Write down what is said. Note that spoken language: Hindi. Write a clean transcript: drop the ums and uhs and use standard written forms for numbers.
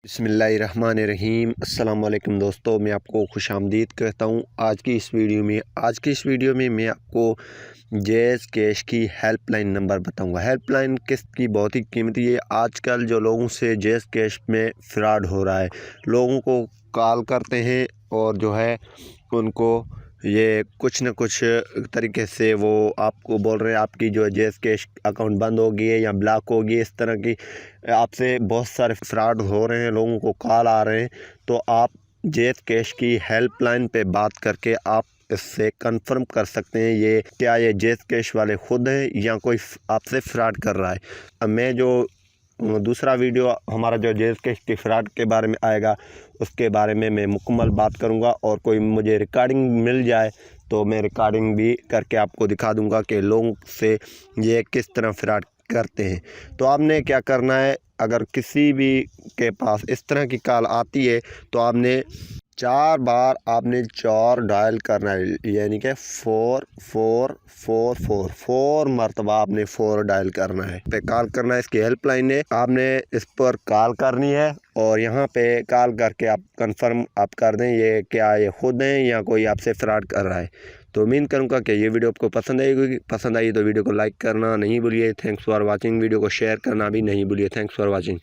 बिस्मिल्लाहिर्रहमानिर्रहीम। अस्सलाम वालेकुम दोस्तों, मैं आपको खुशामदीद कहता हूँ। आज की इस वीडियो में मैं आपको जैज़ कैश की हेल्पलाइन नंबर बताऊँगा। हेल्पलाइन किस्त की बहुत ही कीमती है। आजकल जो लोगों से जैज़ कैश में फ्रॉड हो रहा है, लोगों को कॉल करते हैं और जो है उनको ये कुछ न कुछ तरीके से वो आपको बोल रहे हैं आपकी जो जैज़ कैश अकाउंट बंद हो गई है या ब्लॉक हो गई है। इस तरह की आपसे बहुत सारे फ्रॉड हो रहे हैं, लोगों को कॉल आ रहे हैं। तो आप जैज़ कैश की हेल्पलाइन पे बात करके आप इससे कंफर्म कर सकते हैं ये क्या ये जैज़ कैश वाले ख़ुद हैं या कोई आपसे फ्रॉड कर रहा है। अब मैं जो दूसरा वीडियो हमारा जो जैज़ कैश के फ्रॉड के बारे में आएगा उसके बारे में मैं मुकम्मल बात करूंगा, और कोई मुझे रिकॉर्डिंग मिल जाए तो मैं रिकॉर्डिंग भी करके आपको दिखा दूंगा कि लोगों से ये किस तरह फ्रॉड करते हैं। तो आपने क्या करना है, अगर किसी भी के पास इस तरह की कॉल आती है तो आपने 4 बार आपने 4 डायल करना है, यानी कि 4 मरतबा आपने 4 डायल करना है। पे कॉल करना है, इसकी हेल्पलाइन है, आपने इस पर कॉल करनी है और यहाँ पे कॉल करके आप कंफर्म आप कर दें ये क्या ये ख़ुद हैं या कोई आपसे फ्रॉड कर रहा है। तो उम्मीद करूँगा कि ये वीडियो आपको पसंद आएगी। पसंद आई तो वीडियो को लाइक करना नहीं भूलिए। Thanks for watching. वीडियो को शेयर करना भी नहीं भूलिए। Thanks for watching.